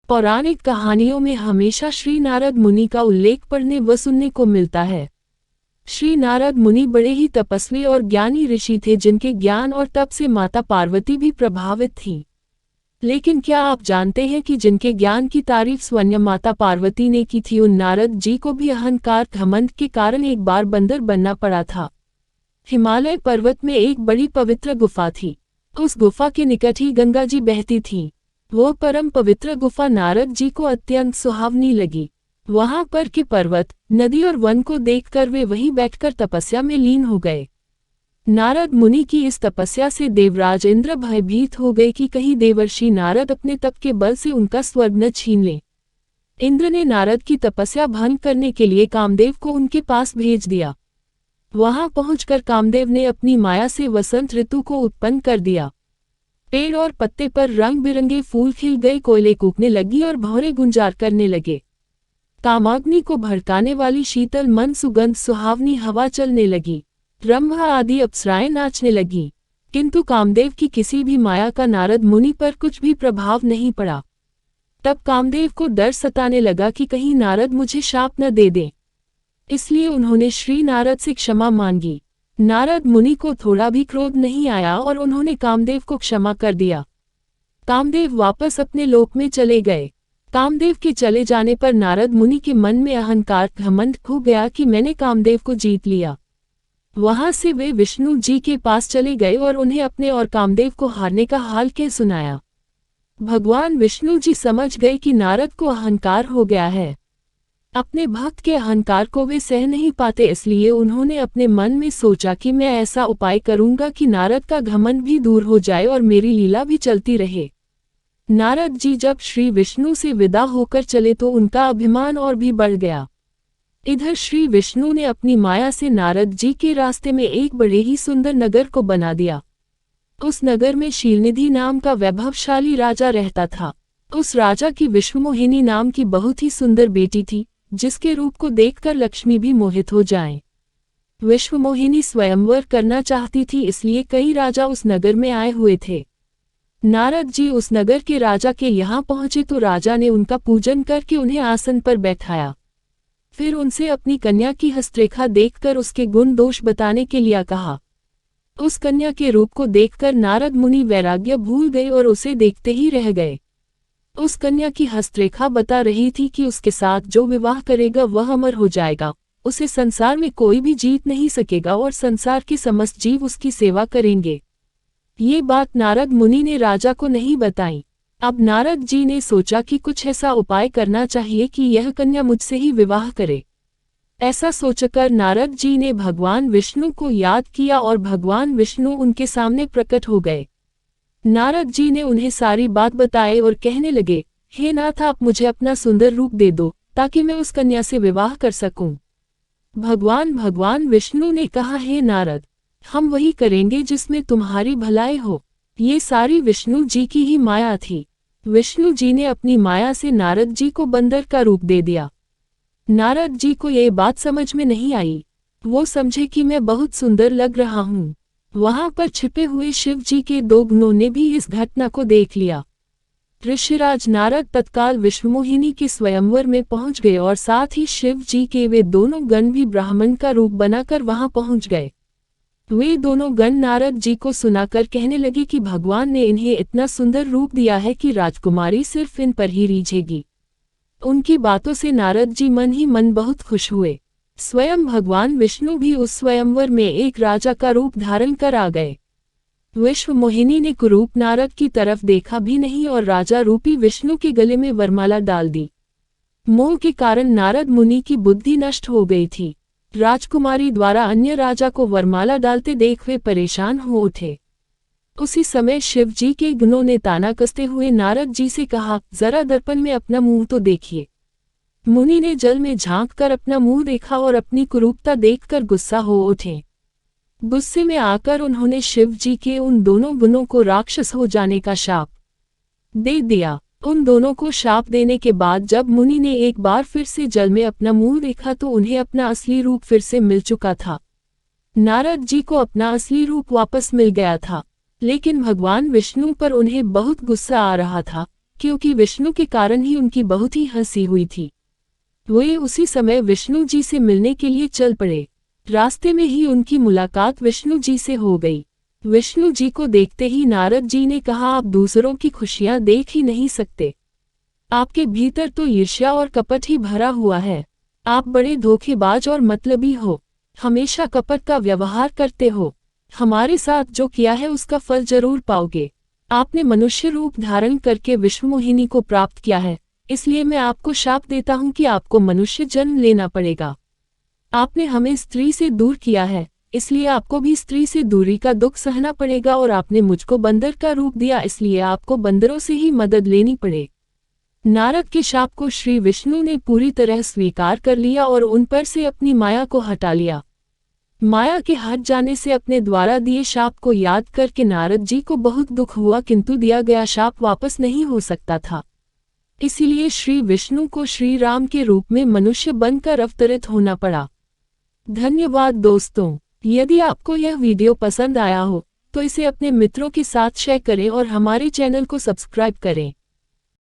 पौराणिक कहानियों में हमेशा श्री नारद मुनि का उल्लेख पढ़ने व सुनने को मिलता है। श्री नारद मुनि बड़े ही तपस्वी और ज्ञानी ऋषि थे, जिनके ज्ञान और तप से माता पार्वती भी प्रभावित थी। लेकिन क्या आप जानते हैं कि जिनके ज्ञान की तारीफ स्वयं माता पार्वती ने की थी, उन नारद जी को भी अहंकार घमंड के कारण एक बार बंदर बनना पड़ा था। हिमालय पर्वत में एक बड़ी पवित्र गुफा थी। उस गुफा के निकट ही गंगा जी बहती थी। वो परम पवित्र गुफा नारद जी को अत्यंत सुहावनी लगी। वहां पर के पर्वत, नदी और वन को देखकर वे वहीं बैठकर तपस्या में लीन हो गए। नारद मुनि की इस तपस्या से देवराज इंद्र भयभीत हो गए कि कहीं देवर्षि नारद अपने तप के बल से उनका स्वर्ग न छीन ले। इंद्र ने नारद की तपस्या भंग करने के लिए कामदेव को उनके पास भेज दिया। वहां पहुंचकर कामदेव ने अपनी माया से वसंत ऋतु को उत्पन्न कर दिया। पेड़ और पत्ते पर रंग बिरंगे फूल खिल गए, कोयले कूकने लगी और भौरे गुंजार करने लगे। कामाग्नि को भड़काने वाली शीतल मन सुगंध सुहावनी हवा चलने लगी। ब्रह्मा आदि अप्सराएं नाचने लगी, किंतु कामदेव की किसी भी माया का नारद मुनि पर कुछ भी प्रभाव नहीं पड़ा। तब कामदेव को डर सताने लगा कि कहीं नारद मुझे शाप न दे दे। इसलिए उन्होंने श्री नारद से क्षमा मांगी। नारद मुनि को थोड़ा भी क्रोध नहीं आया और उन्होंने कामदेव को क्षमा कर दिया। कामदेव वापस अपने लोक में चले गए। कामदेव के चले जाने पर नारद मुनि के मन में अहंकार घमंड हो गया कि मैंने कामदेव को जीत लिया। वहां से वे विष्णु जी के पास चले गए और उन्हें अपने और कामदेव को हारने का हाल कह सुनाया। भगवान विष्णु जी समझ गए कि नारद को अहंकार हो गया है। अपने भक्त के अहंकार को वे सह नहीं पाते, इसलिए उन्होंने अपने मन में सोचा कि मैं ऐसा उपाय करूंगा कि नारद का घमंड भी दूर हो जाए और मेरी लीला भी चलती रहे। नारद जी जब श्री विष्णु से विदा होकर चले तो उनका अभिमान और भी बढ़ गया। इधर श्री विष्णु ने अपनी माया से नारद जी के रास्ते में एक बड़े ही सुंदर नगर को बना दिया। उस नगर में शीलनिधि नाम का वैभवशाली राजा रहता था। उस राजा की विश्वमोहिनी नाम की बहुत ही सुंदर बेटी थी, जिसके रूप को देखकर लक्ष्मी भी मोहित हो जाएं। विश्वमोहिनी स्वयंवर करना चाहती थी, इसलिए कई राजा उस नगर में आए हुए थे। नारद जी उस नगर के राजा के यहाँ पहुंचे तो राजा ने उनका पूजन करके उन्हें आसन पर बैठाया। फिर उनसे अपनी कन्या की हस्तरेखा देखकर उसके गुण दोष बताने के लिए कहा। उस कन्या के रूप को देखकर नारद मुनि वैराग्य भूल गए और उसे देखते ही रह गए। उस कन्या की हस्तरेखा बता रही थी कि उसके साथ जो विवाह करेगा वह अमर हो जाएगा, उसे संसार में कोई भी जीत नहीं सकेगा और संसार के समस्त जीव उसकी सेवा करेंगे। ये बात नारद मुनि ने राजा को नहीं बताई। अब नारद जी ने सोचा कि कुछ ऐसा उपाय करना चाहिए कि यह कन्या मुझसे ही विवाह करे। ऐसा सोचकर नारद जी ने भगवान विष्णु को याद किया और भगवान विष्णु उनके सामने प्रकट हो गए। नारद जी ने उन्हें सारी बात बताई और कहने लगे, हे नाथ, आप मुझे अपना सुंदर रूप दे दो ताकि मैं उस कन्या से विवाह कर सकूं। भगवान विष्णु ने कहा, हे नारद, हम वही करेंगे जिसमें तुम्हारी भलाई हो। ये सारी विष्णु जी की ही माया थी। विष्णु जी ने अपनी माया से नारद जी को बंदर का रूप दे दिया। नारद जी को ये बात समझ में नहीं आई। वो समझे कि मैं बहुत सुंदर लग रहा हूँ। वहां पर छिपे हुए शिव जी के दो गणों ने भी इस घटना को देख लिया। ऋषिराज नारद तत्काल विश्वमोहिनी के स्वयंवर में पहुंच गए और साथ ही शिव जी के वे दोनों गण भी ब्राह्मण का रूप बनाकर वहां पहुंच गए। वे दोनों गण नारद जी को सुनाकर कहने लगे कि भगवान ने इन्हें इतना सुंदर रूप दिया है कि राजकुमारी सिर्फ इन पर ही रीझेगी। उनकी बातों से नारद जी मन ही मन बहुत खुश हुए। स्वयं भगवान विष्णु भी उस स्वयंवर में एक राजा का रूप धारण कर आ गए। विश्वमोहिनी ने कुरूप नारद की तरफ देखा भी नहीं और राजा रूपी विष्णु के गले में वरमाला डाल दी। मोह के कारण नारद मुनि की बुद्धि नष्ट हो गई थी। राजकुमारी द्वारा अन्य राजा को वरमाला डालते देख वे परेशान हो उठे। उसी समय शिव जी के गणों ने ताना कसते हुए नारद जी से कहा, जरा दर्पण में अपना मुंह तो देखिए। मुनि ने जल में झांककर अपना मुंह देखा और अपनी कुरूपता देखकर गुस्सा हो उठे। गुस्से में आकर उन्होंने शिव जी के उन दोनों गणों को राक्षस हो जाने का शाप दे दिया। उन दोनों को शाप देने के बाद जब मुनि ने एक बार फिर से जल में अपना मुंह देखा तो उन्हें अपना असली रूप फिर से मिल चुका था। नारद जी को अपना असली रूप वापस मिल गया था, लेकिन भगवान विष्णु पर उन्हें बहुत गुस्सा आ रहा था। क्योंकि विष्णु के कारण ही उनकी बहुत ही हंसी हुई थी। वे उसी समय विष्णु जी से मिलने के लिए चल पड़े। रास्ते में ही उनकी मुलाकात विष्णु जी से हो गई। विष्णु जी को देखते ही नारद जी ने कहा, आप दूसरों की खुशियां देख ही नहीं सकते। आपके भीतर तो ईर्ष्या और कपट ही भरा हुआ है। आप बड़े धोखेबाज और मतलबी हो, हमेशा कपट का व्यवहार करते हो। हमारे साथ जो किया है उसका फल जरूर पाओगे। आपने मनुष्य रूप धारण करके विश्वमोहिनी को प्राप्त किया है, इसलिए मैं आपको शाप देता हूँ कि आपको मनुष्य जन्म लेना पड़ेगा। आपने हमें स्त्री से दूर किया है, इसलिए आपको भी स्त्री से दूरी का दुख सहना पड़ेगा, और आपने मुझको बंदर का रूप दिया, इसलिए आपको बंदरों से ही मदद लेनी पड़े। नारद के शाप को श्री विष्णु ने पूरी तरह स्वीकार कर लिया और उन पर से अपनी माया को हटा लिया। माया के हट जाने से अपने द्वारा दिए शाप को याद करके नारद जी को बहुत दुख हुआ, किंतु दिया गया शाप वापस नहीं हो सकता था। इसीलिए श्री विष्णु को श्री राम के रूप में मनुष्य बनकर अवतरित होना पड़ा। धन्यवाद दोस्तों। यदि आपको यह वीडियो पसंद आया हो तो इसे अपने मित्रों के साथ शेयर करें और हमारे चैनल को सब्सक्राइब करें।